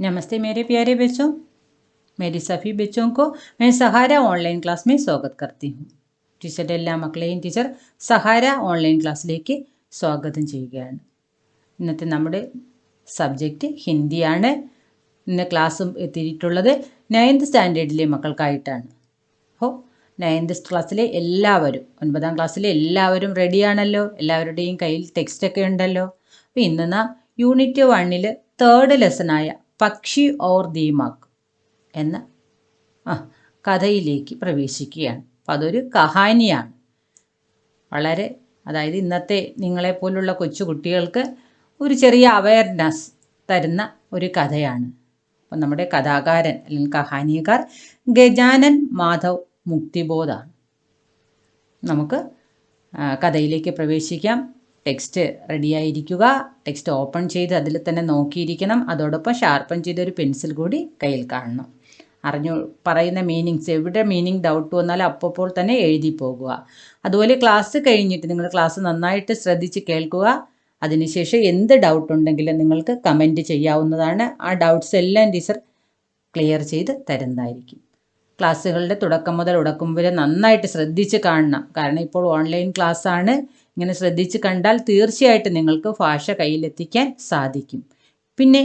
नमस्ते मेरे प्यारे बच्चों, मेरी सभी बच्चों को मैं सहारा ഓൺലൈൻ ക്ലാസ് में स्वागत करती हूँ. ടീച്ചറുടെ എല്ലാ മക്കളെയും ടീച്ചർ സഹാര ഓൺലൈൻ ക്ലാസ്സിലേക്ക് സ്വാഗതം ചെയ്യുകയാണ്. ഇന്നത്തെ നമ്മുടെ സബ്ജക്റ്റ് ഹിന്ദിയാണ്. ഇന്ന് ക്ലാസ്സും എത്തിയിട്ടുള്ളത് 9th സ്റ്റാൻഡേർഡിലെ മക്കൾക്കായിട്ടാണ്. അപ്പോൾ 9th ക്ലാസ്സിലെ എല്ലാവരും 9ാം ക്ലാസ്സിലെ എല്ലാവരും റെഡിയാണല്ലോ. എല്ലാവരുടെയും കയ്യിൽ ടെക്സ്റ്റൊക്കെ ഉണ്ടല്ലോ. അപ്പോൾ ഇന്ന് നാം യൂണിറ്റ് 1 3rd ലെസണായ പക്ഷി ഓർ ദീമക് എന്ന കഥയിലേക്ക് പ്രവേശിക്കുകയാണ്. അപ്പോൾ അതൊരു കഹാനിയാണ്. വളരെ അതായത് ഇന്നത്തെ നിങ്ങളെപ്പോലുള്ള കൊച്ചു കുട്ടികൾക്ക് ഒരു ചെറിയ അവയർനെസ് തരുന്ന ഒരു കഥയാണ്. അപ്പം നമ്മുടെ കഥാകാരൻ അല്ലെങ്കിൽ കഹാനികാർ ഗജാനൻ മാധവ് മുക്തിബോധാണ്. നമുക്ക് കഥയിലേക്ക് പ്രവേശിക്കാം. ടെക്സ്റ്റ് റെഡിയായിരിക്കുക. ടെക്സ്റ്റ് ഓപ്പൺ ചെയ്ത് അതിൽ തന്നെ നോക്കിയിരിക്കണം. അതോടൊപ്പം ഷാർപ്പൺ ചെയ്തൊരു പെൻസിൽ കൂടി കയ്യിൽ കാണണം. പറയുന്ന മീനിങ്സ് എവിടെ മീനിങ് ഡൗട്ട് വന്നാൽ അപ്പോൾ തന്നെ എഴുതി പോകുക. അതുപോലെ ക്ലാസ് കഴിഞ്ഞിട്ട് നിങ്ങൾ ക്ലാസ് നന്നായിട്ട് ശ്രദ്ധിച്ച് കേൾക്കുക. അതിനുശേഷം എന്ത് ഡൗട്ട് ഉണ്ടെങ്കിലും നിങ്ങൾക്ക് കമൻറ്റ് ചെയ്യാവുന്നതാണ്. ആ ഡൗട്ട്സ് എല്ലാം ടീച്ചർ ക്ലിയർ ചെയ്ത് തരുന്നതായിരിക്കും. ക്ലാസ്സുകളുടെ തുടക്കം മുതൽ ഒടുക്കം വരെ നന്നായിട്ട് ശ്രദ്ധിച്ച് കാണണം. കാരണം ഇപ്പോൾ ഓൺലൈൻ ക്ലാസ്സാണ്. ഇങ്ങനെ ശ്രദ്ധിച്ച് കണ്ടാൽ തീർച്ചയായിട്ടും നിങ്ങൾക്ക് ഭാഷ കയ്യിലെത്തിക്കാൻ സാധിക്കും. പിന്നെ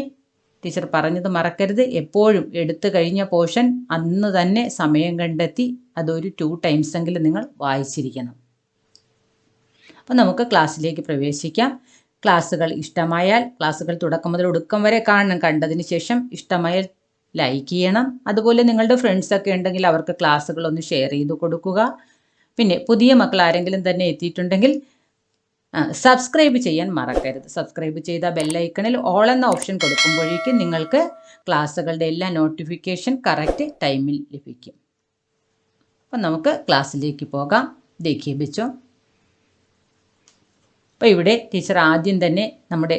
ടീച്ചർ പറഞ്ഞത് മറക്കരുത്, എപ്പോഴും എടുത്തു കഴിഞ്ഞ പോർഷൻ അന്ന് തന്നെ സമയം കണ്ടെത്തി അതൊരു 2 times എങ്കിലും നിങ്ങൾ വായിച്ചിരിക്കണം. അപ്പോൾ നമുക്ക് ക്ലാസ്സിലേക്ക് പ്രവേശിക്കാം. ക്ലാസ്സുകൾ ഇഷ്ടമായാൽ ക്ലാസ്സുകൾ തുടക്കം മുതൽ ഒടുക്കം വരെ കാണണം. കണ്ടതിന് ശേഷം ഇഷ്ടമായാൽ ലൈക്ക് ചെയ്യണം. അതുപോലെ നിങ്ങളുടെ ഫ്രണ്ട്സൊക്കെ ഉണ്ടെങ്കിൽ അവർക്ക് ക്ലാസ്സുകളൊന്ന് ഷെയർ ചെയ്ത് കൊടുക്കുക. പിന്നെ പുതിയ മക്കൾ ആരെങ്കിലും തന്നെ എത്തിയിട്ടുണ്ടെങ്കിൽ സബ്സ്ക്രൈബ് ചെയ്യാൻ മറക്കരുത്. സബ്സ്ക്രൈബ് ചെയ്ത ബെല്ലൈക്കണിൽ ഓൾ എന്ന ഓപ്ഷൻ കൊടുക്കുമ്പോഴേക്കും നിങ്ങൾക്ക് ക്ലാസ്സുകളുടെ എല്ലാ നോട്ടിഫിക്കേഷൻ കറക്റ്റ് ടൈമിൽ ലഭിക്കും. അപ്പം നമുക്ക് ക്ലാസ്സിലേക്ക് പോകാം. ദേഖിയേ ബച്ചോ. അപ്പോൾ ഇവിടെ ടീച്ചർ ആദ്യം തന്നെ നമ്മുടെ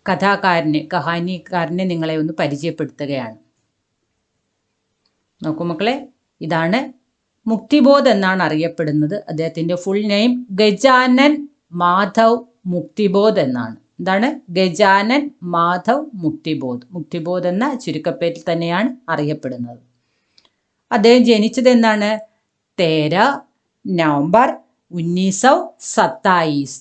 കഹാനിക്കാരനെ നിങ്ങളെ ഒന്ന് പരിചയപ്പെടുത്തുകയാണ്. നോക്കൂ മക്കളെ, ഇതാണ് മുക്തിബോധ് എന്നാണ് അറിയപ്പെടുന്നത്. അദ്ദേഹത്തിൻ്റെ ഫുൾ നെയിം ഗജാനൻ മാധവ് മുക്തിബോധ് എന്നാണ്. എന്താണ്? ഗജാനൻ മാധവ് മുക്തിബോധ്. മുക്തിബോധ് എന്ന ചുരുക്കപ്പേരിൽ തന്നെയാണ് അറിയപ്പെടുന്നത്. അദ്ദേഹം ജനിച്ചത് എന്നാണ്? 13 നവംബർ 1927.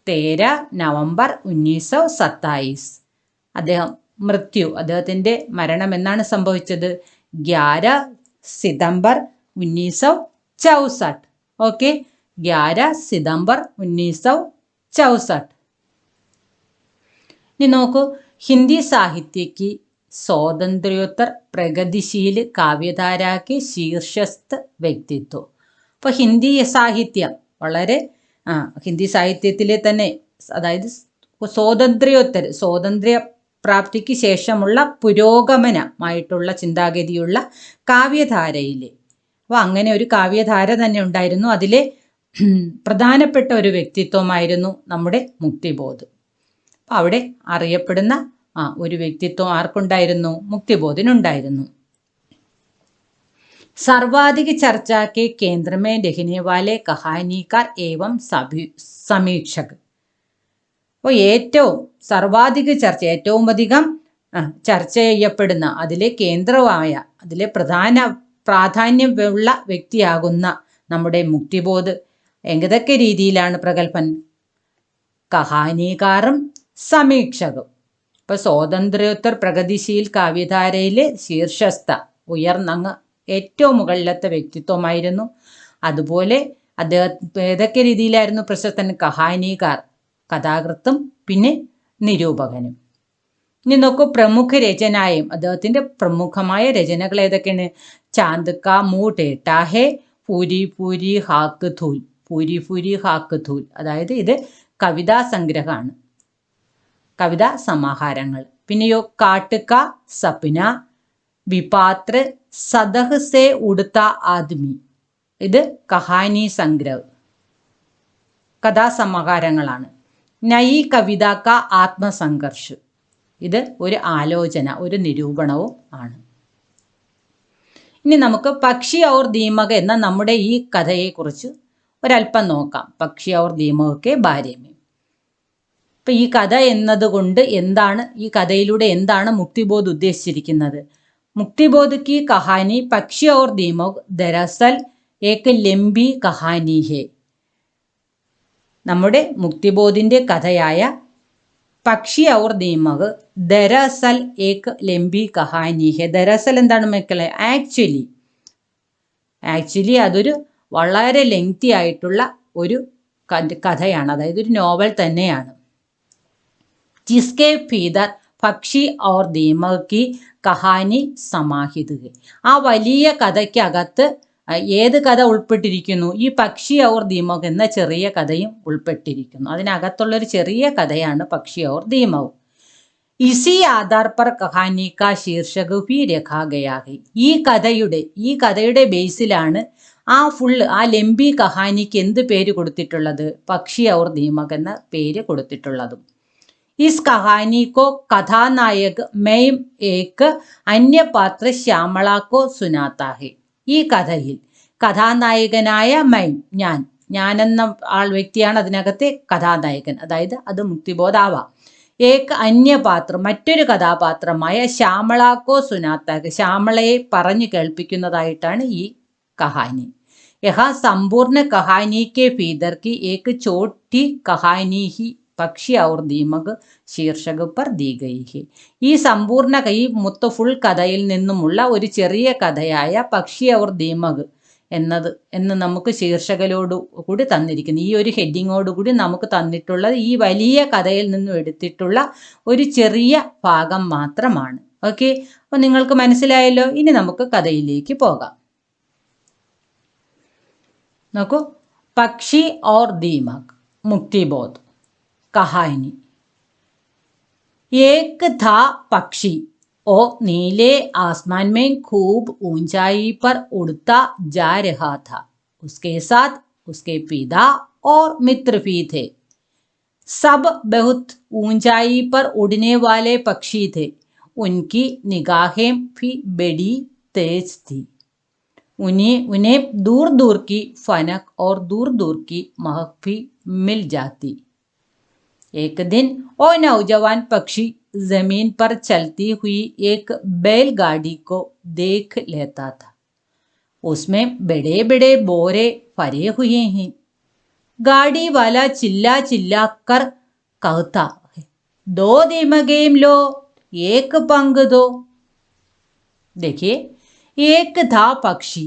13 നവംബർ 1927. അദ്ദേഹത്തിൻ്റെ മരണം എന്നാണ് സംഭവിച്ചത്? 11 സിതംബർ 1964. ഓക്കെ, 11 സിതംബർ 1964. ഇനി നോക്കൂ, ഹിന്ദി സാഹിത്യ की സ്വാതന്ത്ര്യോത്തർ പ്രഗതിശീൽ കാവ്യധാരാ के शीर्षस्थ വ്യക്തിത്വം. അപ്പോൾ ഹിന്ദി സാഹിത്യം വളരെ ഹിന്ദി സാഹിത്യത്തിലെ തന്നെ, അതായത് സ്വാതന്ത്ര്യ പ്രാപ്തിക്ക് ശേഷമുള്ള പുരോഗമനമായിട്ടുള്ള ചിന്താഗതിയുള്ള കാവ്യധാരയിലെ, അപ്പോൾ അങ്ങനെ ഒരു കാവ്യധാര തന്നെ ഉണ്ടായിരുന്നു. അതിലെ പ്രധാനപ്പെട്ട ഒരു വ്യക്തിത്വമായിരുന്നു നമ്മുടെ മുക്തിബോധ്. അപ്പോൾ അവിടെ അറിയപ്പെടുന്ന ഒരു വ്യക്തിത്വം ആർക്കുണ്ടായിരുന്നു? മുക്തിബോധിനുണ്ടായിരുന്നു. സർവാധിക ചർച്ച के केंद्र में रहने वाले कहानीकार एवं സമീക്ഷക്. അപ്പോൾ ഏറ്റവും അധികം ചർച്ച ചെയ്യപ്പെടുന്ന, അതിലെ കേന്ദ്രമായ, അതിലെ പ്രാധാന്യമുള്ള വ്യക്തിയാകുന്ന നമ്മുടെ മുക്തിബോധ് ഏതൊക്കെ രീതിയിലാണ് പ്രഗത്ഭൻ? കഹാനികാറും സമീക്ഷകും. ഇപ്പോൾ സ്വാതന്ത്ര്യോത്തർ പ്രഗതിശീൽ കാവ്യധാരയിലെ ശീർഷസ്ഥ, ഉയർന്നങ്ങ് ഏറ്റവും മുകളിലത്തെ വ്യക്തിത്വമായിരുന്നു. അതുപോലെ അദ്ദേഹം ഏതൊക്കെ രീതിയിലായിരുന്നു പ്രശസ്തൻ? കഹാനികാർ, കഥാകൃത്തും പിന്നെ നിരൂപകനും. ഇനി നോക്കൂ, പ്രമുഖ രചനായും അദ്ദേഹത്തിൻ്റെ പ്രമുഖമായ രചനകൾ ഏതൊക്കെയാണ്? ചാന്ദ് കാ മുँह टेढ़ा है, പൂരി പൂരി ഹാക്ക് ധൂൽ. പൂരി പൂരി ഹാക്ക് ധൂൽ, അതായത് ഇത് കവിതാ സംഗ്രഹമാണ്, കവിതാ സമാഹാരങ്ങൾ. പിന്നെയോ കാട്ട് കാ സപ്ന, വിപാത്ര, സദഹ് സേ ഉടുത്ത ആദ്മി, ഇത് കഹാനി സംഗ്രഹ്, കഥാസമാഹാരങ്ങളാണ്. നയി കവിത കാ ആത്മസംഘർഷ്, ഇത് ഒരു ആലോചന, ഒരു നിരൂപണവും ആണ്. ഇനി നമുക്ക് പക്ഷി ഔർ ദീമക് എന്ന നമ്മുടെ ഈ കഥയെക്കുറിച്ച് ഒരല്പം നോക്കാം. പക്ഷി ഔർ ദീമക് കെ ബാരെ മേ. അപ്പം ഈ കഥ എന്നതുകൊണ്ട് എന്താണ്, ഈ കഥയിലൂടെ എന്താണ് മുക്തിബോധ് ഉദ്ദേശിച്ചിരിക്കുന്നത്? മുക്തിബോധ് की कहानी पक्षी और दीमक दरअसल एक लंबी कहानी है. നമ്മുടെ മുക്തിബോധിന്റെ കഥയായ പക്ഷി ഔർ ദീമക് ദരഅസൽ ഏക് ലംബി കഹാനി ഹെ. ദരഅസൽ എന്താണ് മക്കളെ? ആക്ച്വലി അതൊരു വളരെ ലെങ്തി ആയിട്ടുള്ള ഒരു കഥയാണ്, അതായത് ഒരു നോവൽ തന്നെയാണ്. ജിസ്കെ ഭീതർ പക്ഷി ഔർ ദീമക് കി കഹാനി സമാഹിത് ഹെ. ആ വലിയ കഥയ്ക്കകത്ത് ഏത് കഥ ഉൾപ്പെട്ടിരിക്കുന്നു? ഈ പക്ഷി ഔർ ദീമക് എന്ന ചെറിയ കഥയും ഉൾപ്പെട്ടിരിക്കുന്നു. അതിനകത്തുള്ളൊരു ചെറിയ കഥയാണ് പക്ഷി ഔർ ദീമക്. ഇസി ആധാർ പർ കഹാനി കാ ശീർഷക് ഭി രഖാ ഗയാ ഹെ. ഈ കഥയുടെ ബേസിലാണ് ആ ലംബി കഹാനിക്ക് എന്ത് പേര് കൊടുത്തിട്ടുള്ളത്? പക്ഷി ഔർ ദീമക് എന്ന പേര് കൊടുത്തിട്ടുള്ളതും. ഇസ് കഹാനി കോ കഥാനായക് മെയിം ഏക് അന്യ പാത്ര ശ്യാമള കോ സുനാത്ത ഹെ. ഈ കഥയിൽ കഥാനായകനായ മൈം, ഞാനെന്ന വ്യക്തിയാണ് അതിനകത്തെ കഥാനായകൻ, അതായത് അത് മുക്തിബോധാവാം. ഏക് അന്യപാത്രം, മറ്റൊരു കഥാപാത്രമായ ശ്യാമളാക്കോ സുനാത്താക്ക്, ശ്യാമളയെ പറഞ്ഞു കേൾപ്പിക്കുന്നതായിട്ടാണ് ഈ കഹാനി. യഹാ സമ്പൂർണ്ണ Kahani K ഭീതർ Ki Ek Chhoti Kahani he പക്ഷി ഔർ ദീമക് ശീർഷക് പർ ദീ ഗയി ഹെ. ഈ ഫുൾ കഥയിൽ നിന്നുമുള്ള ഒരു ചെറിയ കഥയായ പക്ഷി ഔർ ദീമക് എന്ന് നമുക്ക് ശീർഷകലോട് കൂടി തന്നിരിക്കുന്നു. ഈ ഒരു ഹെഡിങ്ങോടുകൂടി നമുക്ക് തന്നിട്ടുള്ളത് ഈ വലിയ കഥയിൽ നിന്നും എടുത്തിട്ടുള്ള ഒരു ചെറിയ ഭാഗം മാത്രമാണ്. ഓക്കെ, അപ്പോൾ നിങ്ങൾക്ക് മനസ്സിലായല്ലോ. ഇനി നമുക്ക് കഥയിലേക്ക് പോകാം. നോക്കൂ, പക്ഷി ഔർ ദീമക് മുക്തിബോധ് कहानी. एक था पक्षी, वो नीले आसमान में खूब ऊंचाई पर उड़ता जा रहा था. उसके साथ उसके पिता और मित्र भी थे. सब बहुत ऊंचाई पर उड़ने वाले पक्षी थे. उनकी निगाहें भी बड़ी तेज थी. उन्हें दूर दूर की फनक और दूर दूर की महक भी मिल जाती. एक दिन वो नौजवान पक्षी जमीन पर चलती हुई एक बैलगाड़ी को देख लेता था. उसमें बड़े बड़े बोरे भरे हुए हैं. गाड़ी वाला चिल्ला चिल्ला कर कहता है, 2 दीमकें लो, एक पंख दो. देखिए, एक था पक्षी,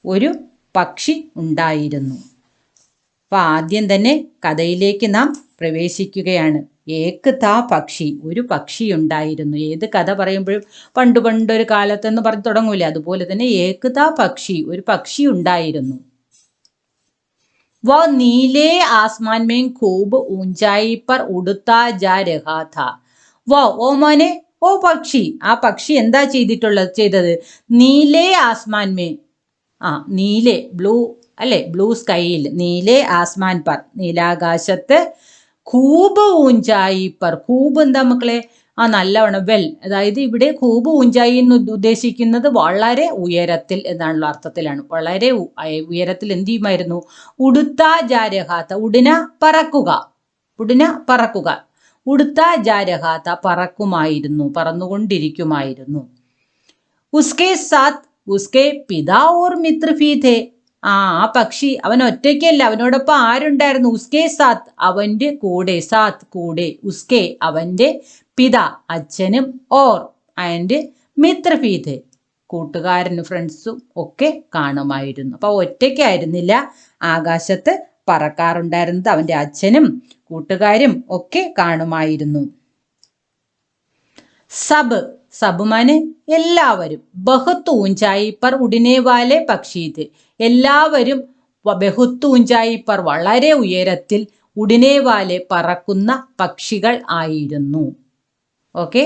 ഒരു പക്ഷി ഉണ്ടായിരുന്നു. അപ്പം ആദ്യം തന്നെ കഥയിലേക്ക് നാം പ്രവേശിക്കുകയാണ്. ഏക് താ പക്ഷി, ഒരു പക്ഷി ഉണ്ടായിരുന്നു. ഏത് കഥ പറയുമ്പോഴും പണ്ടൊരു കാലത്തെന്ന് പറഞ്ഞു തുടങ്ങൂലേ, അതുപോലെ തന്നെ ഏക് താ പക്ഷി, ഒരു പക്ഷി ഉണ്ടായിരുന്നു. വോ നീലേ ആസ്മാൻ മേം ഖൂബ് ഊഞ്ചായി പർ ഉടുത്താ ജാ രഹാ താ. ഓ മോനെ, ഓ പക്ഷി, ആ പക്ഷി എന്താ ചെയ്തത്? നീലേ ആസ്മാൻ മേം, നീലെ ബ്ലൂ അല്ലെ, ബ്ലൂ സ്കൈയിൽ, നീലെ ആസ്മാൻ പർ, നീലാകാശത്ത്, ഖൂബ് ഊഞ്ചായി പർ, ഖൂബ് എന്താ മക്കളെ? നല്ലവണ്ണം, അതായത് ഇവിടെ ഖൂബ് ഊഞ്ചായി എന്ന് ഉദ്ദേശിക്കുന്നത് വളരെ ഉയരത്തിൽ എന്നാണുള്ള അർത്ഥത്തിലാണ്. വളരെ ഉയരത്തിൽ എന്ത് ചെയ്യുമായിരുന്നു? ഉടുത്താ ജാരഹാത്ത, ഉടന പറക്കുക, ഉടുത്താ ജാരഹാത്ത, പറക്കുമായിരുന്നു, പറന്നുകൊണ്ടിരിക്കുമായിരുന്നു. ഉസ്കെ സാത്ത് ഉസ്കെ പിതാ ഓർ മിത്ര ഭീ ഥേ. ആ പക്ഷി അവൻ ഒറ്റയ്ക്കല്ല, അവനോടൊപ്പം ആരുണ്ടായിരുന്നു? ഉസ്കെ സാത്ത്, അവൻ്റെ കൂടെ, സാത്ത് കൂടെ, ഉസ്കെ അവൻ്റെ, പിതാ അച്ഛനും, ഓർ ആൻഡ് മിത്ര ഭീ ഥേ കൂട്ടുകാരനും ഫ്രണ്ട്സും ഒക്കെ കാണുമായിരുന്നു. അപ്പോൾ ഒറ്റയ്ക്കായിരുന്നില്ല, ആകാശത്ത് പറക്കാറുണ്ടായിരുന്നത് അവൻ്റെ അച്ഛനും കൂട്ടുകാരും ഒക്കെ കാണുമായിരുന്നു. സബ് മാനെ എല്ലാവരും, ബഹുത്ത് ഊഞ്ചായി പർ ഉടനെ വാലെ പക്ഷി ഥേ, എല്ലാവരും, ബഹുത്ത് ഊഞ്ചായി പർ വളരെ ഉയരത്തിൽ, ഉടനെ വാലെ പറക്കുന്ന പക്ഷികൾ ആയിരുന്നു. ഓക്കെ,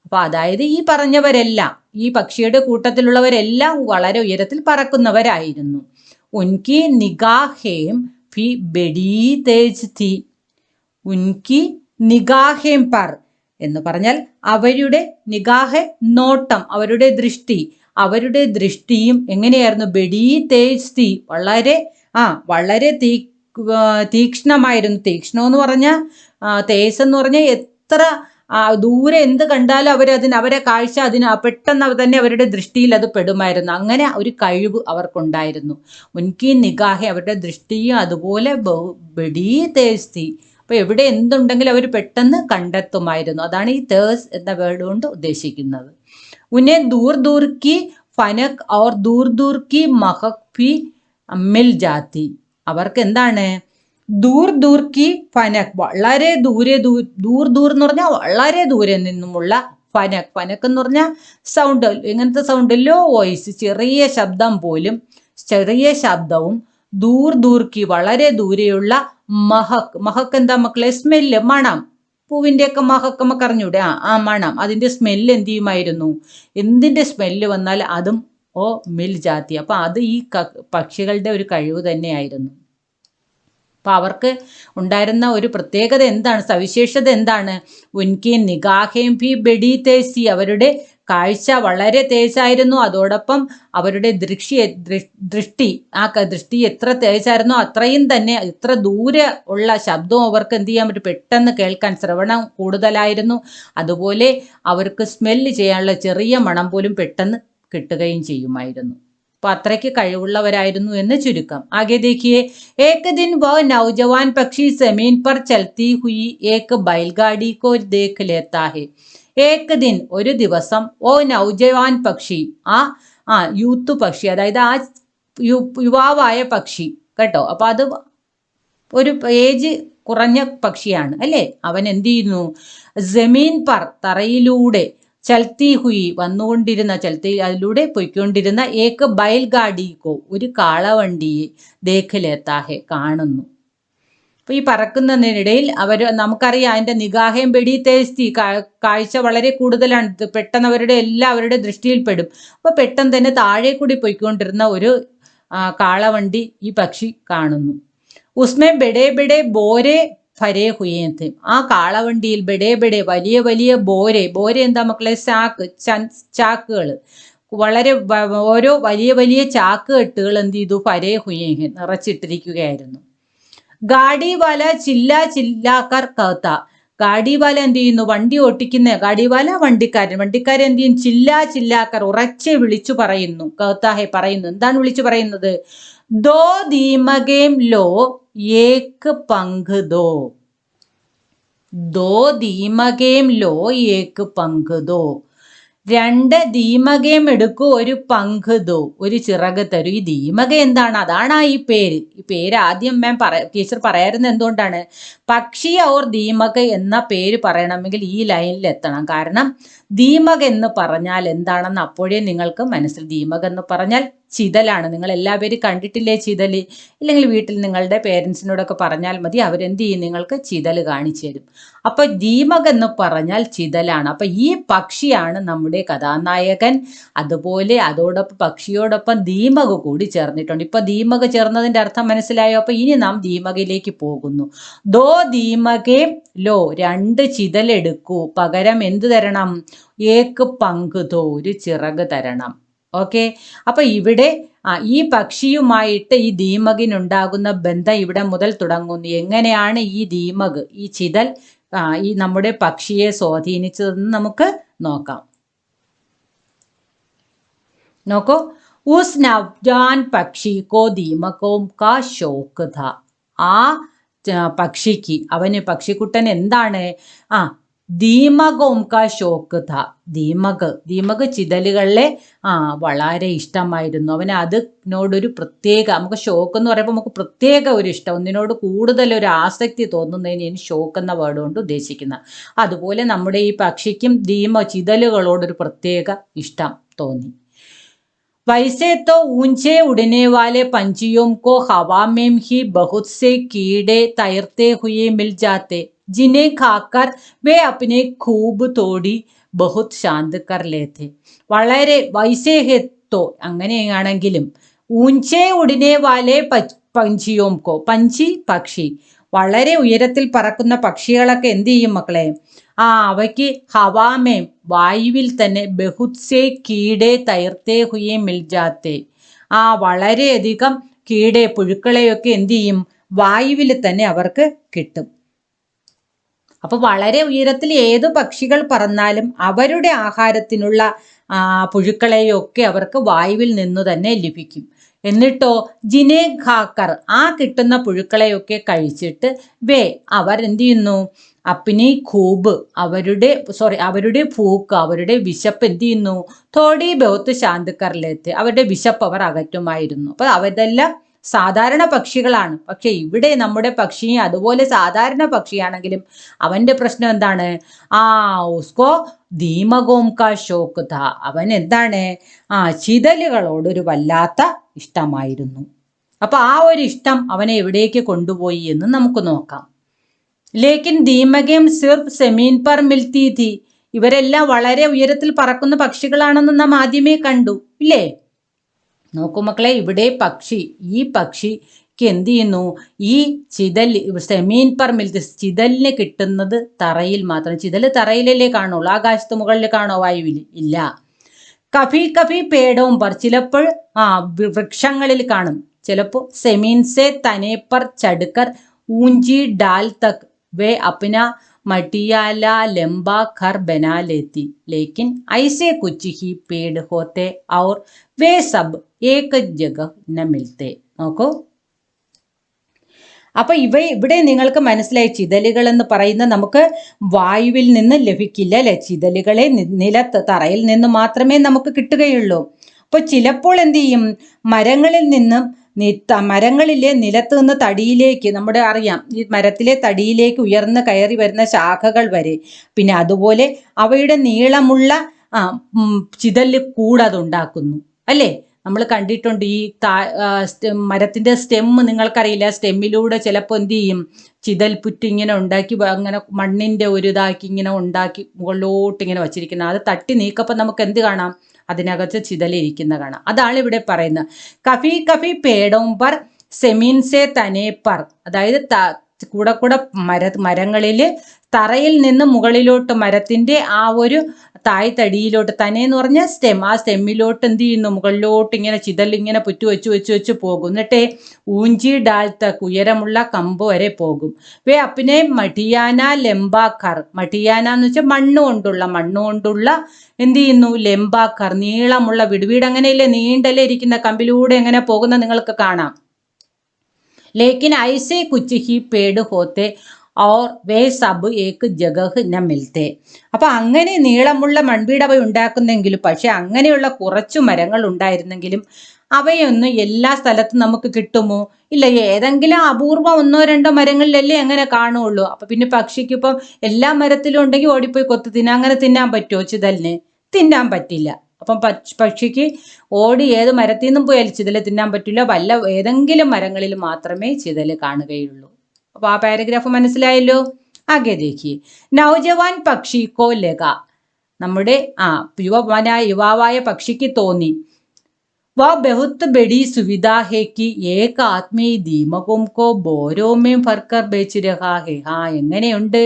അപ്പൊ അതായത് ഈ പറഞ്ഞവരെല്ലാം, ഈ പക്ഷിയുടെ കൂട്ടത്തിലുള്ളവരെല്ലാം വളരെ ഉയരത്തിൽ പറക്കുന്നവരായിരുന്നു. ഉൻകി നിഗാഹേം ഭി ബഡീ തേജ് ഥി. ഉൻകി നിഗാഹേം പർ എന്ന് പറഞ്ഞാൽ അവരുടെ നിഗാഹ്, നോട്ടം, അവരുടെ ദൃഷ്ടിയും എങ്ങനെയായിരുന്നു? ബഡീ തേജ് ഥി, വളരെ തീക്ഷ്ണമായിരുന്നു. തീക്ഷ്ണം എന്ന് പറഞ്ഞാൽ തേസ് എന്ന് പറഞ്ഞാൽ എത്ര ദൂരെ എന്ത് കണ്ടാലും അവരെ കാഴ്ച പെട്ടെന്ന് തന്നെ അവരുടെ ദൃഷ്ടിയിൽ അത് പെടുമായിരുന്നു. അങ്ങനെ ഒരു കഴിവ് അവർക്കുണ്ടായിരുന്നു. ഉൻകി നിഗാഹെ, അവരുടെ ദൃഷ്ടിയും അതുപോലെ ബഡീ തേസ്തി. അപ്പൊ എവിടെ എന്തുണ്ടെങ്കിലും അവർ പെട്ടെന്ന് കണ്ടെത്തുമായിരുന്നു. അതാണ് ഈ തേസ് എന്ന വേർഡ് കൊണ്ട് ഉദ്ദേശിക്കുന്നത്. ഉന്നെ ദൂർ ദൂർ കി ഫനക് ഔർ ദൂർ ദൂർ കി മഹക് ഭി മിൽ ജാത്തി. അവർക്ക് എന്താണ് ദൂർ ദൂർ കി ഫനക്, വളരെ ദൂരെ ദൂർ ദൂർ എന്ന് പറഞ്ഞാൽ വളരെ ദൂരെ നിന്നുമുള്ള ഫനക്. ഫനക് എന്ന് പറഞ്ഞാൽ സൗണ്ട്, എങ്ങനത്തെ സൗണ്ട്, ലോ വോയിസ്, ചെറിയ ശബ്ദം പോലും, ചെറിയ ശബ്ദവും ദൂർ ദൂർ കി വളരെ ദൂരെയുള്ള മഹക്. മഹക് എന്താ മക്കളെ? സ്മെല്ല്, മണം. പൂവിൻ്റെയൊക്കെ മഹക്ക് നമുക്ക് അറിഞ്ഞൂടെ? ആ മണം, അതിൻ്റെ സ്മെല്ല് എന്ത് ചെയ്യുമായിരുന്നു? എന്തിൻ്റെ സ്മെല്ല് വന്നാൽ അതും മിൽ ജാതി. അപ്പൊ അത് ഈ പക്ഷികളുടെ ഒരു കഴിവ് തന്നെയായിരുന്നു. അപ്പൊ അവർക്ക് ഉണ്ടായിരുന്ന ഒരു പ്രത്യേകത എന്താണ്, സവിശേഷത എന്താണ്? ഉൻകി നിഗാഹേം ഭി ബഡി തേസി, അവരുടെ കാഴ്ച വളരെ തേജായിരുന്നു. അതോടൊപ്പം അവരുടെ ദൃഷ്ടി എത്ര തേജായിരുന്നോ അത്രയും തന്നെ, എത്ര ദൂരെ ഉള്ള ശബ്ദവും അവർക്ക് എന്ത് ചെയ്യാൻ പറ്റും? പെട്ടെന്ന് കേൾക്കാൻ ശ്രവണം കൂടുതലായിരുന്നു. അതുപോലെ അവർക്ക് സ്മെല്ല് ചെയ്യാനുള്ള ചെറിയ മണം പോലും പെട്ടെന്ന് കിട്ടുകയും ചെയ്യുമായിരുന്നു. അപ്പൊ അത്രയ്ക്ക് കഴിവുള്ളവരായിരുന്നു എന്ന് ചുരുക്കം. ആകെ ദേഖിയെ, ഏക് ദിൻ വോ നൗജവാൻ പക്ഷി ജമീൻ പർ ചൽത്തി ഹുയി ഏക് ബൈൽഗാഡി കോ ദേഖ് ലേത്താ ഹെ. ഏക് ദിൻ, ഒരു ദിവസം, ഓ നൗജവാൻ പക്ഷി, യൂത്ത് പക്ഷി, അതായത് യുവാവായ പക്ഷി കേട്ടോ. അപ്പൊ അത് ഒരു ഏജ് കുറഞ്ഞ പക്ഷിയാണ് അല്ലേ. അവൻ എന്ത് ചെയ്യുന്നു? ജമീൻ പർ, തറയിലൂടെ, ചൽത്തി ഹുയി, വന്നുകൊണ്ടിരുന്ന, അതിലൂടെ പൊയ്ക്കൊണ്ടിരുന്ന, ഏക് ബൈൽഗാഡിക്കോ, ഒരു കാളവണ്ടിയെ, ദേഖ് ലേത്താഹെ, കാണുന്നു. അപ്പൊ ഈ പറക്കുന്നതിനിടയിൽ നമുക്കറിയാം അതിന്റെ നിഗാഹയും ബെടി തേസ്തി, കാഴ്ച വളരെ കൂടുതലാണ്. പെട്ടെന്ന് അവരുടെ ദൃഷ്ടിയിൽപ്പെടും. അപ്പൊ പെട്ടെന്ന് തന്നെ താഴെ കൂടി പോയിക്കൊണ്ടിരുന്ന ഒരു കാളവണ്ടി ഈ പക്ഷി കാണുന്നു. ഉസ്മേ ബെഡേ ബെഡേ ബോരെ ഫരേ ഹുയേ थे. ആ കാളവണ്ടിയിൽ ബെഡേ ബെഡേ, വലിയ വലിയ ബോരെ എന്താ മക്കളെ? ചാക്കുകൾ, വളരെ ഓരോ വലിയ വലിയ ചാക്ക് കെട്ടുകൾ എന്ത് ചെയ്തു? ഫരേ ഹുയേ, നിറച്ചിട്ടിരിക്കുകയായിരുന്നു. ഗാഡിവാല ചില്ലാക്കർ കഹത്ത, ഗാഡിവാല എന്ത് ചെയ്യുന്നു? വണ്ടി ഓട്ടിക്കുന്ന ഗാഡിവാല വണ്ടിക്കാരൻ എന്ത് ചെയ്യും? ചില്ലാക്കർ, ഉറക്കെ വിളിച്ചു പറയുന്നു. കഹത്താഹെ, പറയുന്നു. എന്താണ് വിളിച്ചു പറയുന്നത്? ദോ ദീമകേം ലോ ഏക് പങ്ക് ദോ. ദോ ദീമകേം ലോ ഏക് പങ്ക് ദോ. 2 ദീമകേം എടുക്കൂ, ഒരു പങ്ക് ദോ, ഒരു ചിറക് തരൂ. ഈ ദീമക എന്താണ്? അതാണ് ഈ പേര് ആദ്യം ടീച്ചർ പറയാറുന്നത് എന്തുകൊണ്ടാണ്? പക്ഷി ഔർ ദീമക എന്ന പേര് പറയണമെങ്കിൽ ഈ ലൈനിൽ എത്തണം. കാരണം ദീമക എന്ന് പറഞ്ഞാൽ എന്താണെന്ന് അപ്പോഴേ നിങ്ങൾക്ക് മനസ്സിൽ. ദീമക എന്ന് പറഞ്ഞാൽ ചിതലാണ്. നിങ്ങൾ എല്ലാവരും കണ്ടിട്ടില്ലേ ചിതല്? ഇല്ലെങ്കിൽ വീട്ടിൽ നിങ്ങളുടെ പേരൻസിനോടൊക്കെ പറഞ്ഞാൽ മതി, അവരെന്ത് ചെയ്യും? നിങ്ങൾക്ക് ചിതല് കാണിച്ചു തരും. അപ്പൊ ദീമക എന്ന് പറഞ്ഞാൽ ചിതലാണ്. അപ്പൊ ഈ പക്ഷിയാണ് നമ്മുടെ കഥാനായകൻ. അതുപോലെ അതോടൊപ്പം പക്ഷിയോടൊപ്പം ദീമക കൂടി ചേർന്നിട്ടുണ്ട്. ഇപ്പൊ ദീമക ചേർന്നതിന്റെ അർത്ഥം മനസ്സിലായോ? അപ്പൊ ഇനി നാം ദീമകയിലേക്ക് പോകുന്നു. ദോ ദീമകേ ലോ, 2 ചിതലെടുക്കൂ, പകരം എന്ത് തരണം? ഏക് പങ്ക് ദോ, ഒരു ചിറക് തരണം. ഓക്കെ. അപ്പൊ ഇവിടെ ഈ പക്ഷിയുമായിട്ട് ഈ ദീമകിനുണ്ടാകുന്ന ബന്ധം ഇവിടെ മുതൽ തുടങ്ങുന്നു. എങ്ങനെയാണ് ഈ ദീമക്, ഈ ചിതൽ ഈ നമ്മുടെ പക്ഷിയെ സ്വാധീനിച്ചതെന്ന് നമുക്ക് നോക്കാം. നോക്കൂ. ഉസ് നവ്ജാൻ പക്ഷി കോ ദീമകോം കാ ശോക് ഥാ. ആ പക്ഷിക്ക്, പക്ഷിക്കുട്ടൻ എന്താണ്? ദീമകോം കാ ശോക് ഥാ. ദീമക് ചിതലുകളിലെ വളരെ ഇഷ്ടമായിരുന്നു അവന്. അതിനോടൊരു പ്രത്യേക, നമുക്ക് ഷോക്ക് എന്ന് പറയുമ്പോൾ നമുക്ക് പ്രത്യേക ഒരു ഇഷ്ടം, ഒന്നിനോട് കൂടുതൽ ഒരു ആസക്തി തോന്നുന്നതിന് ഷോക്ക് എന്ന വേർഡ് കൊണ്ട് ഉദ്ദേശിക്കുന്ന. അതുപോലെ നമ്മുടെ ഈ പക്ഷിക്കും ചിതലുകളോടൊരു പ്രത്യേക ഇഷ്ടം തോന്നി. वैसे तो ऊंचे उड़ने वाले पंछियों को हवा में ही बहुत से कीड़े तैरते हुए मिल जाते, जिन्हें खाकर वे अपने खूब तोड़ी बहुत शांत कर लेते. വളരെ वैसे है तो, അങ്ങനെയാണെങ്കിലും, ഊഞ്ചേ ഉടനെ വാലെ പഞ്ചിയോം കോ, പക്ഷി, വളരെ ഉയരത്തിൽ പറക്കുന്ന പക്ഷികളൊക്കെ എന്ത് ചെയ്യും മക്കളെ? അവയ്ക്ക് ഹവാമേം, വായുവിൽ തന്നെ, ബഹുത്സേ കീടേ തൈർത്തേ ഹുയേ മിൽജാത്തെ, വളരെയധികം കീടേ, പുഴുക്കളെയൊക്കെ എന്ത് ചെയ്യും? വായുവിൽ തന്നെ അവർക്ക് കിട്ടും. അപ്പോൾ വളരെ ഉയരത്തിൽ ഏതു പക്ഷികൾ പറന്നാലും അവരുടെ ആഹാരത്തിനുള്ള പുഴുക്കളെയൊക്കെ അവർക്ക് വായുവിൽ നിന്നു തന്നെ ലഭിക്കും. എന്നിട്ടോ ജിനെ ഖാക്കർ, ആ കിട്ടുന്ന പുഴുക്കളെയൊക്കെ കഴിച്ചിട്ട് അവർ എന്ത് ചെയ്യുന്നു, അപ്പിനി ഖൂബ്, അവരുടെ ഭൂക്ക്, അവരുടെ വിശപ്പ് എന്ത് ചെയ്യുന്നു, തോടി ബഹുത്ത് ശാന്തക്കറിലെത്തി, അവരുടെ വിശപ്പ് അവർ അകറ്റുമായിരുന്നു. അപ്പൊ അവരെല്ലാം സാധാരണ പക്ഷികളാണ്. പക്ഷെ ഇവിടെ നമ്മുടെ പക്ഷി അതുപോലെ സാധാരണ പക്ഷിയാണെങ്കിലും അവന്റെ പ്രശ്നം എന്താണ്, ഉസ്കോ ധീമകോം കാ ഷോക്ക് ഥാ, അവൻ എന്താണ്, ചിതലുകളോടൊരു വല്ലാത്ത ഇഷ്ടമായിരുന്നു. അപ്പൊ ആ ഒരു ഇഷ്ടം അവനെ എവിടേക്ക് കൊണ്ടുപോയി എന്ന് നമുക്ക് നോക്കാം. ലേക്കിൻ ധീമകേം സിർഫ് സെമീൻ പർ മിൽത്തി ഥി, ഇവരെല്ലാം വളരെ ഉയരത്തിൽ പറക്കുന്ന പക്ഷികളാണെന്ന് നാം ആദ്യമേ കണ്ടു ഇല്ലേ? നോക്കൂ മക്കളെ, ഇവിടെ ഈ പക്ഷിക്ക് എന്ത് ചെയ്യുന്നു, ഈ ചിതൽ സെമീൻ പർ മിൽത്തി, ചിതലിന് കിട്ടുന്നത് തറയിൽ മാത്രം. ചിതൽ തറയിലല്ലേ കാണുള്ളൂ, ആകാശത്ത് മുകളിൽ കാണോ വായുവിൽ? ഇല്ല. കഭി കഭി പേടവും പർ, ചിലപ്പോൾ വൃക്ഷങ്ങളിൽ കാണും. ചിലപ്പോൾ സെമീൻ സെ തനെ പർ ചടുക്കർ ഊഞ്ചി ഡാൽ തക് വേ അപ്ന മട്ടിയാല lumbar Ghar ബനാ ലേത്തി, ലേക്കിൻ ഐസെ Cooch he Ped ഹോത്തെ our way sub ഏക ജഗഹ് ന മിൽത്തെ. നോക്കൂ, അപ്പൊ ഇവിടെ നിങ്ങൾക്ക് മനസ്സിലായി, ചിതലുകൾ എന്ന് പറയുന്ന നമുക്ക് വായുവിൽ നിന്ന് ലഭിക്കില്ല അല്ലെ, ചിതലുകളെ നിലത്ത് തറയിൽ നിന്ന് മാത്രമേ നമുക്ക് കിട്ടുകയുള്ളൂ. അപ്പൊ ചിലപ്പോൾ എന്ത് ചെയ്യും, മരങ്ങളിലെ നിലത്ത് നിന്ന് തടിയിലേക്ക്, നമ്മുടെ അറിയാം ഈ മരത്തിലെ തടിയിലേക്ക് ഉയർന്ന് കയറി വരുന്ന ശാഖകൾ വരെ, പിന്നെ അതുപോലെ അവയുടെ നീളമുള്ള ചിതല് കൂടതുണ്ടാക്കുന്നു അല്ലേ? നമ്മൾ കണ്ടിട്ടുണ്ട് ഈ മരത്തിന്റെ സ്റ്റെമ്മ്, നിങ്ങൾക്കറിയില്ല, സ്റ്റെമ്മിലൂടെ ചിലപ്പോൾ എന്ത് ചെയ്യും, ചിതൽപുറ്റ് ഇങ്ങനെ ഉണ്ടാക്കി അങ്ങനെ മണ്ണിന്റെ ഒരു ഇതാക്കി ഇങ്ങനെ ഉണ്ടാക്കി മുകളിലോട്ട് ഇങ്ങനെ വച്ചിരിക്കുന്നത്. അത് തട്ടി നീക്കപ്പോൾ നമുക്ക് എന്ത് കാണാം, അതിനകത്ത് ചിതലിരിക്കുന്ന കാണാം. അതാണ് ഇവിടെ പറയുന്നത്. കഫി കഫി പേടോം പർ സെമീൻ സെ തനേ പർ, അതായത് കൂടെ മരങ്ങളിൽ തറയിൽ നിന്ന് മുകളിലോട്ട് മരത്തിന്റെ ആ ഒരു തായ്തടിയിലോട്ട്, തനേന്ന് പറഞ്ഞ സ്റ്റെം, ആ സ്റ്റെമ്മിലോട്ട് എന്ത് ചെയ്യുന്നു, മുകളിലോട്ട് ഇങ്ങനെ ചിതലിങ്ങനെ പുറ്റു വെച്ച് പോകും. എന്നിട്ടേ ഊഞ്ചി ഡാൽ തക്ക്, ഉയരമുള്ള കമ്പ് വരെ പോകും. വേ അപ്പിനെ മഠിയാന ലെംബാക്കർ, മഠിയാന എന്ന് വെച്ചാൽ മണ്ണുകൊണ്ടുള്ള എന്ത് ചെയ്യുന്നു, ലെംബാക്കർ, നീളമുള്ള വീട് അങ്ങനെയല്ലേ, നീണ്ടല്ലേ ഇരിക്കുന്ന കമ്പിലൂടെ എങ്ങനെ പോകുന്ന നിങ്ങൾക്ക് കാണാം. ലേക്കിൻ ഐസെ കുച്ച് he Ped ഹോത്തെ or way sub ഏക്ക് ജഗഹ് ന മിൽത്തെ. അപ്പൊ അങ്ങനെ നീളമുള്ള മൺവീട് അവ ഉണ്ടാക്കുന്നെങ്കിലും, പക്ഷെ അങ്ങനെയുള്ള കുറച്ചു മരങ്ങൾ ഉണ്ടായിരുന്നെങ്കിലും അവയൊന്നും എല്ലാ സ്ഥലത്തും നമുക്ക് കിട്ടുമോ? ഇല്ല. ഏതെങ്കിലും അപൂർവം 1-2 മരങ്ങളിലല്ലേ അങ്ങനെ കാണുള്ളൂ. അപ്പൊ പിന്നെ പക്ഷിക്ക് ഇപ്പം എല്ലാ മരത്തിലും ഉണ്ടെങ്കിൽ ഓടിപ്പോയി കൊത്തു തിന്നാൻ, അങ്ങനെ തിന്നാൻ പറ്റുമോ? ചിതലിന് തിന്നാൻ പറ്റില്ല. അപ്പം പക്ഷിക്ക് ഓടി ഏത് മരത്തിൽ നിന്നും പോയാൽ ചിതല് തിന്നാൻ പറ്റില്ല. ഏതെങ്കിലും മരങ്ങളിൽ മാത്രമേ ചിതല് കാണുകയുള്ളൂ. അപ്പൊ ആ പാരഗ്രാഫ് മനസ്സിലായല്ലോ. ആകെ ദേഖിയെ, നൗജവാൻ പക്ഷി കോ ലഗ, നമ്മുടെ യുവാവായ പക്ഷിക്ക് തോന്നി, वह बहुत बड़ी सुविधा है कि एक आदमी दीमकों को बोरों में भरकर बेच रहा है. എങ്ങനെയുണ്ട്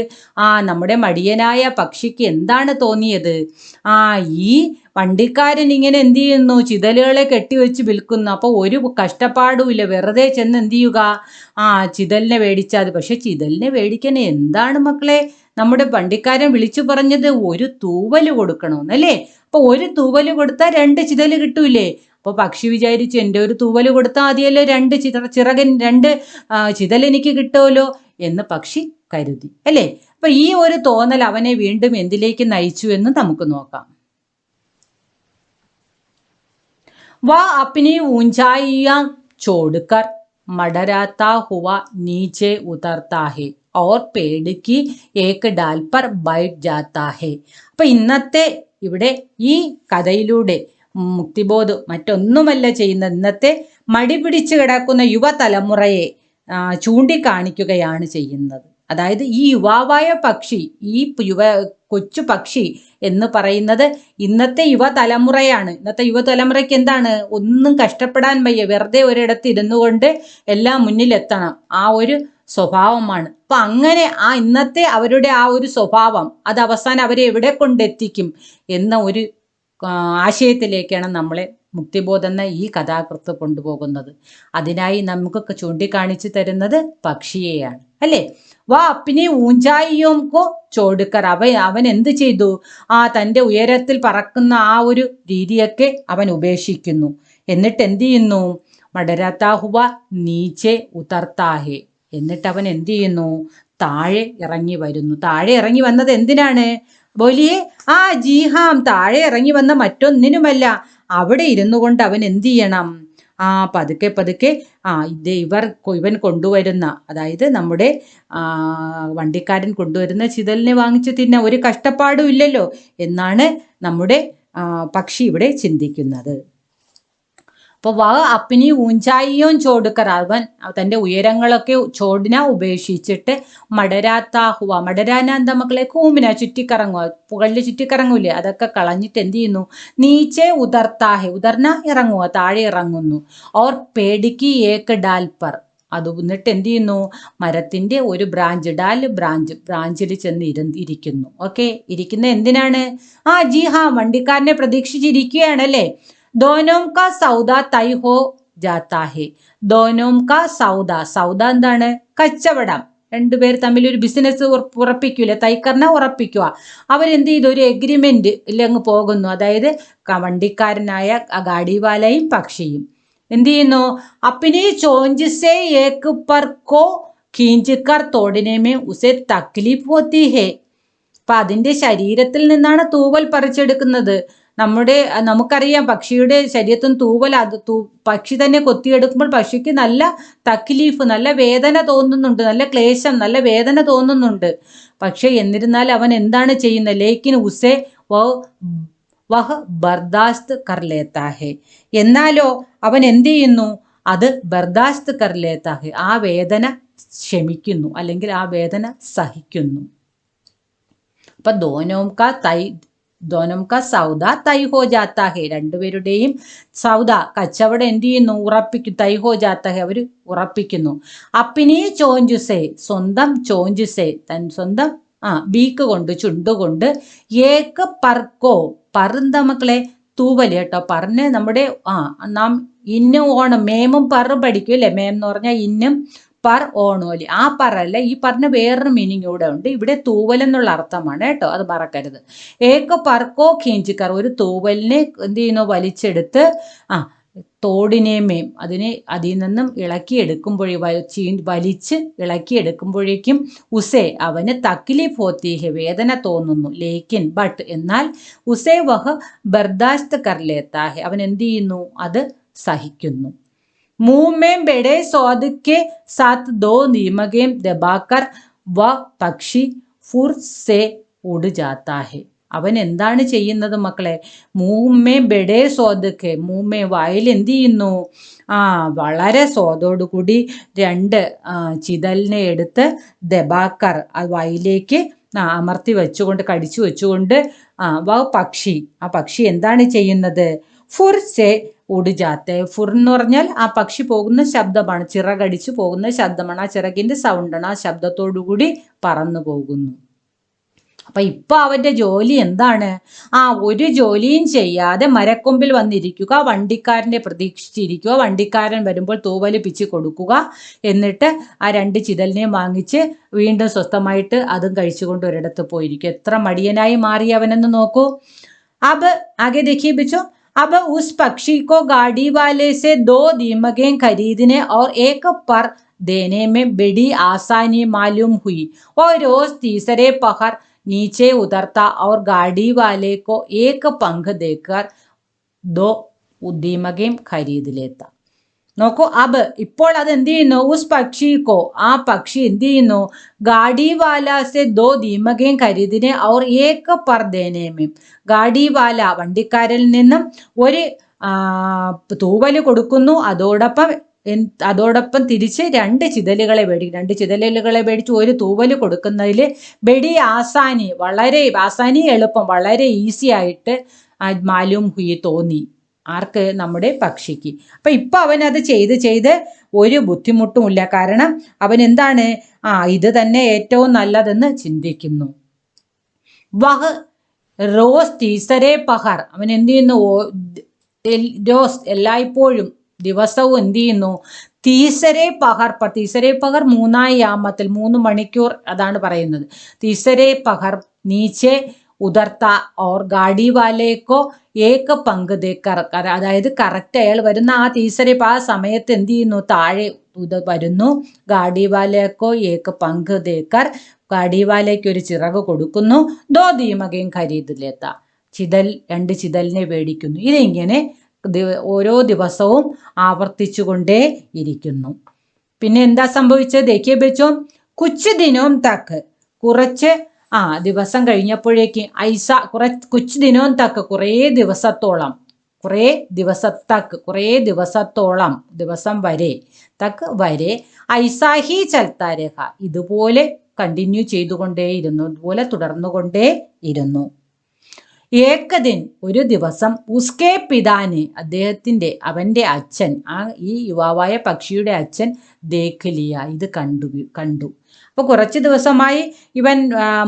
നമ്മുടെ മടിയനായ പക്ഷിക്ക് എന്താണ് തോന്നിയത്? ഈ വണ്ടിക്കാരൻ ഇങ്ങനെ എന്ത് ചെയ്യുന്നു, ചിതലുകളെ കെട്ടിവെച്ച് വിൽക്കുന്നു. അപ്പോൾ ഒരു കഷ്ടപ്പാടുമില്ല, വെറുതെ ചെന്ന് എന്ത് ചെയ്യുക, ചിതലിനെ മേടിച്ചാൽ. പക്ഷെ ചിതലിനെ മേടിക്കാൻ എന്താണ് മക്കളെ നമ്മുടെ വണ്ടിക്കാരൻ വിളിച്ചു പറഞ്ഞത്? ഒരു തൂവല് കൊടുക്കണമെന്നല്ലേ. അപ്പൊ ഒരു തൂവല് കൊടുത്താൽ 2 ചിതല് കിട്ടൂലേ? അപ്പോൾ പക്ഷി വിചാരിച്ചു, എൻ്റെ ഒരു തൂവല് കൊടുത്താൽ മതിയല്ലോ, 2 ചിതൽ എനിക്ക് കിട്ടുമല്ലോ എന്ന് പക്ഷി കരുതി അല്ലേ. അപ്പൊ ഈ ഒരു തോന്നൽ അവനെ വീണ്ടും എന്തിലേക്ക് നയിച്ചു എന്ന് നമുക്ക് നോക്കാം. വാ അപ്നി ഊഞ്ചായിയാ ചോടുക്കർ മടരാത്ത ഹുവ നീച്ചെ ഉതർത്താ ഹെ और पेड़ की एक डाल पर बैठ जाता है. അപ്പൊ ഇന്നത്തെ ഇവിടെ ഈ കഥയിലൂടെ മുക്തിബോധ് മറ്റൊന്നുമല്ല ചെയ്യുന്നത്, ഇന്നത്തെ മടി പിടിച്ചു കിടക്കുന്ന യുവതലമുറയെ ചൂണ്ടിക്കാണിക്കുകയാണ് ചെയ്യുന്നത്. അതായത് ഈ യുവാവായ പക്ഷി, ഈ കൊച്ചു പക്ഷി എന്ന് പറയുന്നത് ഇന്നത്തെ യുവതലമുറയാണ്. ഇന്നത്തെ യുവതലമുറയ്ക്ക് എന്താണ്, ഒന്നും കഷ്ടപ്പെടാൻ വയ്യ, വെറുതെ ഒരിടത്ത് ഇരുന്നു കൊണ്ട് എല്ലാം മുന്നിലെത്തണം, ആ ഒരു സ്വഭാവമാണ്. അപ്പൊ അങ്ങനെ ഇന്നത്തെ അവരുടെ ആ ഒരു സ്വഭാവം അത് അവസാനം അവരെ എവിടെ കൊണ്ടെത്തിക്കും എന്ന ഒരു ആശയത്തിലേക്കാണ് നമ്മളെ മുക്തിബോധ് എന്ന ഈ കഥാകൃത്ത് കൊണ്ടുപോകുന്നത്. അതിനായി നമുക്ക് ചൂണ്ടിക്കാണിച്ചു തരുന്നത് പക്ഷിയെയാണ്. അല്ലേ? വാ അപ്പിനി ഊഞ്ചായിയോംകോ ചോടുക്കർ, അവൻ എന്ത് ചെയ്തു? തൻ്റെ ഉയരത്തിൽ പറക്കുന്ന ആ ഒരു രീതിയൊക്കെ അവൻ ഉപേക്ഷിക്കുന്നു. എന്നിട്ട് എന്ത് ചെയ്യുന്നു? മടരാത്താ ഹുവ നീച്ചെ ഉതർത്താഹെ, എന്നിട്ട് അവൻ എന്ത് ചെയ്യുന്നു? താഴെ ഇറങ്ങി വരുന്നു. താഴെ ഇറങ്ങി വന്നത് എന്തിനാണ്? ബോലിയെ ജീഹാം, താഴെ ഇറങ്ങി വന്ന മറ്റൊന്നിനുമല്ല, അവിടെ ഇരുന്നു കൊണ്ട് അവൻ എന്ത് ചെയ്യണം? പതുക്കെ പതുക്കെ ഇവൻ കൊണ്ടുവരുന്ന, അതായത് നമ്മുടെ വണ്ടിക്കാരൻ കൊണ്ടുവരുന്ന ചിതലിനെ വാങ്ങിച്ച് തിന്നാൻ ഒരു കഷ്ടപ്പാടും ഇല്ലല്ലോ എന്നാണ് നമ്മുടെ പക്ഷി ഇവിടെ ചിന്തിക്കുന്നത്. അപ്പോൾ വ അപ്പിനി ഊഞ്ചായിയോൻ ചോടുക്കർ, അവൻ തൻ്റെ ഉയരങ്ങളൊക്കെ ചോടിന ഉപേക്ഷിച്ചിട്ട് മടരാത്താഹുവ, മടരാന എന്താ മക്കളെ? കൂമ്പിന ചുറ്റിക്കറങ്ങുക, പുകളിൽ ചുറ്റിക്കറങ്ങൂലേ, അതൊക്കെ കളഞ്ഞിട്ട് എന്ത് ചെയ്യുന്നു? നീച്ചെ ഉതർത്താഹെ, ഉതർന്ന ഇറങ്ങുക, താഴെ ഇറങ്ങുന്നു. ഓർ പേടിക്ക് ഏക്ക് ഡാൽപ്പർ, അത് എന്നിട്ട് എന്ത് ചെയ്യുന്നു? മരത്തിൻ്റെ ഒരു ബ്രാഞ്ച്, ബ്രാഞ്ചിൽ ചെന്ന് ഇരിക്കുന്നു. ഓക്കെ, ഇരിക്കുന്ന എന്തിനാണ്? വണ്ടിക്കാരനെ പ്രതീക്ഷിച്ചിരിക്കുകയാണല്ലേ. ദോനോം കാ സൗദ തൈ ഹോ ജാത്താ ഹെ, ദോനോം കാ സൗദ, സൗദ എന്താണ്? കച്ചവടം. രണ്ടുപേർ തമ്മിൽ ഒരു ബിസിനസ് ഉറപ്പിക്കൂലേ, തൈക്കറിനെ ഉറപ്പിക്കുക. അവരെന്ത് ചെയ്തു? ഒരു എഗ്രിമെന്റ് അങ്ങ് പോകുന്നു. അതായത് വണ്ടിക്കാരനായ ഗാഡിവാലയും പക്ഷിയും എന്ത് ചെയ്യുന്നു? അപ്പിനി ചോഞ്ച് ഏക്ക് പർ കോ ഖീഞ്ചിക്കർ തോടിനെ ഉസെ തക്ലീഫ് ഹോത്തി ഹെ, അപ്പൊ അതിന്റെ ശരീരത്തിൽ നിന്നാണ് തൂവൽ പറിച്ചെടുക്കുന്നത്. നമുക്കറിയാം പക്ഷിയുടെ ശരീരത്തിൽ തൂവൽ, പക്ഷി തന്നെ കൊത്തിയെടുക്കുമ്പോൾ പക്ഷിക്ക് നല്ല തക്ലീഫ്, നല്ല വേദന തോന്നുന്നുണ്ട്, നല്ല ക്ലേശം, നല്ല വേദന തോന്നുന്നുണ്ട്. പക്ഷെ എന്നിരുന്നാൽ അവൻ എന്താണ് ചെയ്യുന്നത്? ലേക്കിൻ ഉസേ വഹ് ബർദാസ്ത് കർ ലേത്താ ഹെ, എന്നാലോ അവൻ എന്ത് ചെയ്യുന്നു? അത് ബർദാസ്ത് കർ ലേത്താ ഹെ, ആ വേദന ക്ഷമിക്കുന്നു, അല്ലെങ്കിൽ ആ വേദന സഹിക്കുന്നു. അപ്പൊ ദോനം കാ സൗദ തൈ ഹോ ജാത്താ ഹെ, രണ്ടുപേരുടെയും സൗദ, കച്ചവടം എന്ത് ചെയ്യുന്നു? ഉറപ്പിക്കും. തൈ ഹോ ജാത്താ ഹെ, അവര് ഉറപ്പിക്കുന്നു. അപ്പിനി ചോഞ്ചുസേ, സ്വന്തം ചോഞ്ചുസേ, സ്വന്തം ബീക്ക് കൊണ്ട്, ചുണ്ടുകൊണ്ട്, ഏക്ക് പർക്കോ, പറന്താ മക്കളെ? തൂവല് കേട്ടോ. പറഞ്ഞ് നമ്മുടെ നാം ഇന്നും ഓണം, മേമും പറും പഠിക്കും അല്ലേ? മേം എന്ന് പറഞ്ഞാൽ ഇന്നും, പർ ഓണോലി, ആ പറല്ല, ഈ പറഞ്ഞ വേറൊരു മീനിങ് കൂടെ ഉണ്ട്. ഇവിടെ തൂവൽ എന്നുള്ള അർത്ഥമാണ് കേട്ടോ, അത് മറക്കരുത്. ഏക്ക് പർക്കോ ഖീഞ്ചിക്കർ, ഒരു തൂവലിനെ എന്ത് ചെയ്യുന്നു? വലിച്ചെടുത്ത് തോടിനെമേം, അതിൽ നിന്നും വലിച്ച് ഇളക്കിയെടുക്കുമ്പോഴേക്കും ഉസേ, അവന് തക്ലീഫ് ഹോത്തി ഹെ, വേദന തോന്നുന്നു. ലേക്കിൻ ബട്ട്, എന്നാൽ ഉസേ വഹ് ബർദാസ്ത് കർ ലേത്താ ഹെ, അവൻ എന്ത് ചെയ്യുന്നു? അത് സഹിക്കുന്നു. मुंह में बड़े स्वाद के साथ 2 नीमकें दबाकर वह പക്ഷി ഫുർ സെ ഉഡ് ജാത്താ ഹെ, അവൻ എന്താണ് ചെയ്യുന്നത് മക്കളെ? മൂമ്മേ ബെഡേ സ്വാദക്കെ, മൂമ്മേ വായിൽ എന്ത് ചെയ്യുന്നു? വളരെ സ്വാദോടുകൂടി 2 ചിതലിനെ എടുത്ത് ദബാക്കർ, ആ വായിലേക്ക് അമർത്തി വെച്ചുകൊണ്ട്, കടിച്ചു വെച്ചുകൊണ്ട് പക്ഷി, ആ പക്ഷി എന്താണ് ചെയ്യുന്നത്? ഫുർ സെ ഉഡ് ജാത്തെ, ഫുർ എന്ന് പറഞ്ഞാൽ ആ പക്ഷി പോകുന്ന ശബ്ദമാണ്, ചിറകടിച്ചു പോകുന്ന ശബ്ദമാണ്, ആ ചിറകിന്റെ സൗണ്ടാണ്, ആ ശബ്ദത്തോടുകൂടി പറന്നു പോകുന്നു. അപ്പൊ ഇപ്പൊ അവന്റെ ജോലി എന്താണ്? ഒരു ജോലിയും ചെയ്യാതെ മരക്കൊമ്പിൽ വന്നിരിക്കുക, വണ്ടിക്കാരനെ പ്രതീക്ഷിച്ചിരിക്കുക, വണ്ടിക്കാരൻ വരുമ്പോൾ തൂവല് പിച്ച് കൊടുക്കുക, എന്നിട്ട് ആ 2 ചിതലിനെയും വാങ്ങിച്ച് വീണ്ടും സ്വസ്ഥമായിട്ട് അതും കഴിച്ചുകൊണ്ട് ഒരിടത്ത് പോയിരിക്കും. എത്ര മടിയനായി മാറി അവനെന്ന് നോക്കൂ. അബ് ആകെ देखिए बच्चों, अब उस पक्षी को गाड़ी वाले से 2 दीमकें खरीदने और एक पर देने में बड़ी आसानी मालूम हुई और रोज तीसरे पहर नीचे उतरता और गाड़ी वाले को एक पंख देकर 2 दीमकें खरीद लेता. നോക്കൂ, അബ് ഇപ്പോൾ അത് എന്ത് ചെയ്യുന്നു? ഉസ് പക്ഷിക്കോ, ആ പക്ഷി എന്ത് ചെയ്യുന്നു? ഗാഡിവാലാസെ 2 ദീമകേം ഖരീദിനെ ഔർ ഏക പർ ദേനെ മേം, ഗാഡിവാല വണ്ടിക്കാരിൽ നിന്നും ഒരു തൂവല് കൊടുക്കുന്നു, അതോടൊപ്പം തിരിച്ച് 2 ചിതലുകളെ മേടിച്ച് ഒരു തൂവല് കൊടുക്കുന്നതിൽ ബെടി ആസാനി, വളരെ ആസാനി, എളുപ്പം, വളരെ ഈസി ആയിട്ട് മാലൂം ഹുയി, തോന്നി. ആർക്ക്? നമ്മുടെ പക്ഷിക്ക്. അപ്പൊ ഇപ്പൊ അവനത് ചെയ്ത് ഒരു ബുദ്ധിമുട്ടുമില്ല. കാരണം അവൻ എന്താണ്? ഇത് തന്നെ ഏറ്റവും നല്ലതെന്ന് ചിന്തിക്കുന്നു. വഹ് റോസ് തീസരേ പഹർ, അവൻ എന്ത് ചെയ്യുന്നു? റോസ് എല്ലായ്പ്പോഴും, ദിവസവും എന്ത് ചെയ്യുന്നു? തീസരെ പഹർ പർ, തീസരെ പഹർ മൂന്നാം യാമത്തിൽ 3 മണിക്കൂർ അതാണ് പറയുന്നത്. തീസരെ പഹർ നീച്ചെ ഉതർത്ത ഓർ ഗാഡി വാലേക്കോ ഏക പങ്ക് ദേക്കർ, അതായത് കറക്റ്റ് അയാൾ വരുന്ന ആ തീസരെ ആ സമയത്ത് എന്ത് ചെയ്യുന്നു, താഴെ വരുന്നു. ഗാഡി വാലേക്കോ ഏക പങ്ക് ദേക്കർ, ഗാഡി വാലേക്ക് ഒരു ചിറക് കൊടുക്കുന്നു. ദോ ദീമകയും ഖരീദിലെത്ത, ചിതൽ 2 ചിതലിനെ മേടിക്കുന്നു. ഇതിങ്ങനെ ഓരോ ദിവസവും ആവർത്തിച്ചു കൊണ്ടേ ഇരിക്കുന്നു. പിന്നെ എന്താ സംഭവിച്ചത്? ദേഖിയേ ബച്ചോ, കുച്ച് ദിനോം തക്ക്, കുറച്ച് ദിവസം കഴിഞ്ഞപ്പോഴേക്ക് ഐസ കുച്ച് ദിനോം തക്ക്, കുറേ ദിവസത്തോളം, ദിവസം വരെ, തക്ക് വരെ, ഐസാഹി ചൽത്താ രഹ, ഇതുപോലെ കണ്ടിന്യൂ ചെയ്തുകൊണ്ടേയിരുന്നു, ഇതുപോലെ തുടർന്നുകൊണ്ടേ ഇരുന്നു. ഏകദിൻ, ഒരു ദിവസം, ഉസ്കെ പിതാന്, അവന്റെ അച്ഛൻ, ഈ യുവാവായ പക്ഷിയുടെ അച്ഛൻ, ദേഖലിയ, ഇത് കണ്ടു. അപ്പൊ കുറച്ച് ദിവസമായി ഇവൻ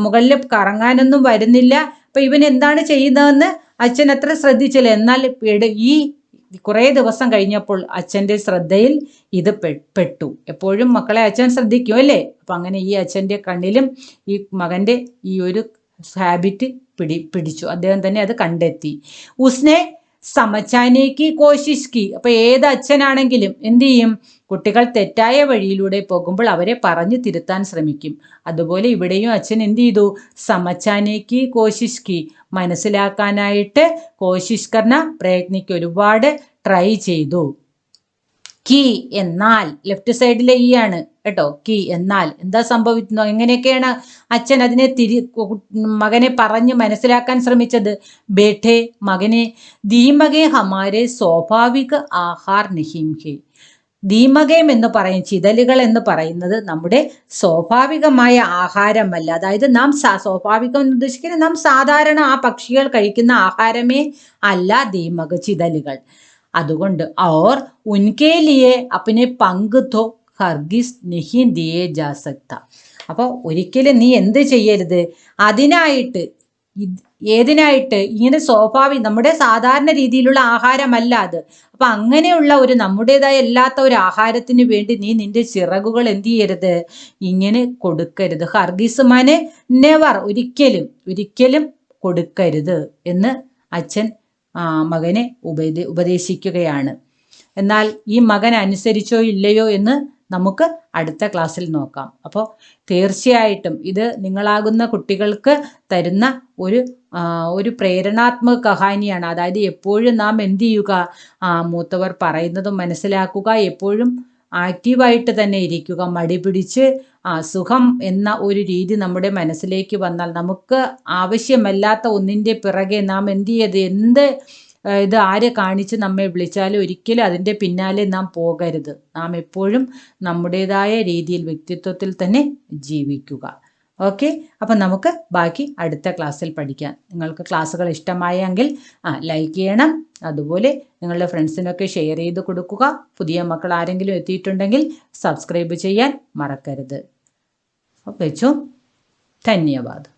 മുകളിൽ കറങ്ങാനൊന്നും വരുന്നില്ല. അപ്പൊ ഇവൻ എന്താണ് ചെയ്യുന്നതെന്ന് അച്ഛൻ അത്ര ശ്രദ്ധിച്ചില്ല. എന്നാൽ ഈ കുറേ ദിവസം കഴിഞ്ഞപ്പോൾ അച്ഛൻ്റെ ശ്രദ്ധയിൽ ഇത് പെട്ടു. എപ്പോഴും മക്കളെ അച്ഛൻ ശ്രദ്ധിക്കും അല്ലേ? അപ്പൊ അങ്ങനെ ഈ അച്ഛൻ്റെ കണ്ണിലും ഈ മകൻ്റെ ഈ ഒരു ഹാബിറ്റ് പിടിച്ചു. അദ്ദേഹം തന്നെ അത് കണ്ടെത്തി. ഉസ്നെ സമച്ചാനേക്ക് കോശിഷ് കി, അപ്പൊ ഏത് അച്ഛനാണെങ്കിലും എന്ത് ചെയ്യും, കുട്ടികൾ തെറ്റായ വഴിയിലൂടെ പോകുമ്പോൾ അവരെ പറഞ്ഞു തിരുത്താൻ ശ്രമിക്കും. അതുപോലെ ഇവിടെയും അച്ഛൻ എന്ത് ചെയ്തു, സമച്ചാനേക്ക് കോശിഷ് കി, മനസ്സിലാക്കാനായിട്ട് കോശിഷ് കർണ, ഒരുപാട് ട്രൈ ചെയ്തു. കി എന്നാൽ, ലെഫ്റ്റ് സൈഡിലെ ഈ ആണ് കേട്ടോ, കി എന്നാൽ എന്താ സംഭവിക്കുന്നു, എങ്ങനെയൊക്കെയാണ് അച്ഛൻ അതിനെ മകനെ പറഞ്ഞ് മനസ്സിലാക്കാൻ ശ്രമിച്ചത്? ബേഠേ, മകനെ, ദീമകെ ഹമാരെ സ്വാഭാവിക ആഹാർ നഹീം ഹേ, ദീമകയം എന്ന് പറയും, ചിതലുകൾ എന്ന് പറയുന്നത് നമ്മുടെ സ്വാഭാവികമായ ആഹാരമല്ല. അതായത് നാം സ്വാഭാവികം എന്ന് ഉദ്ദേശിക്കുന്നത് നാം സാധാരണ ആ പക്ഷികൾ കഴിക്കുന്ന ആഹാരമേ അല്ല ദീമക, ചിതലുകൾ. അതുകൊണ്ട് ഓർ ഉൻകെ ലിയെ അപ്നെ പങ്ക് തോ ഹർഗിസ് നഹീ ദിയേ ജാ സക്ത, അപ്പോൾ ഒരിക്കലും നീ എന്ത് ചെയ്യരുത്, അതിനായിട്ട്, ഏതിനായിട്ട്, ഇങ്ങനെ നമ്മുടെ സാധാരണ രീതിയിലുള്ള ആഹാരമല്ല അത്. അപ്പൊ അങ്ങനെയുള്ള ഒരു നമ്മുടേതായ അല്ലാത്ത ഒരു ആഹാരത്തിന് വേണ്ടി നീ നിന്റെ ചിറകുകൾ എന്ത് ചെയ്യരുത്, ഇങ്ങനെ കൊടുക്കരുത്. ഹർഗീസ് മാനെ നെവർ, ഒരിക്കലും കൊടുക്കരുത് എന്ന് അച്ഛൻ മകനെ ഉപദേശിക്കുകയാണ്. എന്നാൽ ഈ മകൻ അനുസരിച്ചോ ഇല്ലയോ എന്ന് നമുക്ക് അടുത്ത ക്ലാസ്സിൽ നോക്കാം. അപ്പോൾ തീർച്ചയായിട്ടും ഇത് നിങ്ങളാകുന്ന കുട്ടികൾക്ക് തരുന്ന ഒരു പ്രേരണാത്മക കഹാനിയാണ്. അതായത് എപ്പോഴും നാം എന്ത് ചെയ്യുക, മൂത്തവർ പറയുന്നതും മനസ്സിലാക്കുക, എപ്പോഴും ആക്റ്റീവായിട്ട് തന്നെ ഇരിക്കുക. മടി പിടിച്ച് സുഖം എന്ന ഒരു രീതി നമ്മുടെ മനസ്സിലേക്ക് വന്നാൽ, നമുക്ക് ആവശ്യമല്ലാത്ത ഒന്നിൻ്റെ പിറകെ നാം എന്ത് ചെയ്ത്, ഇത് ആര് കാണിച്ച് നമ്മെ വിളിച്ചാലും ഒരിക്കലും അതിൻ്റെ പിന്നാലെ നാം പോകരുത്. നാം എപ്പോഴും നമ്മുടേതായ രീതിയിൽ, വ്യക്തിത്വത്തിൽ തന്നെ ജീവിക്കുക. ഓക്കെ, അപ്പം നമുക്ക് ബാക്കി അടുത്ത ക്ലാസ്സിൽ പഠിക്കാം. നിങ്ങൾക്ക് ക്ലാസ്സുകൾ ഇഷ്ടമായെങ്കിൽ ലൈക്ക് ചെയ്യണം. അതുപോലെ നിങ്ങളുടെ ഫ്രണ്ട്സിനൊക്കെ ഷെയർ ചെയ്ത് കൊടുക്കുക. പുതിയ മക്കൾ ആരെങ്കിലും എത്തിയിട്ടുണ്ടെങ്കിൽ സബ്സ്ക്രൈബ് ചെയ്യാൻ മറക്കരുത്. വെച്ചു, ധന്യവാദം.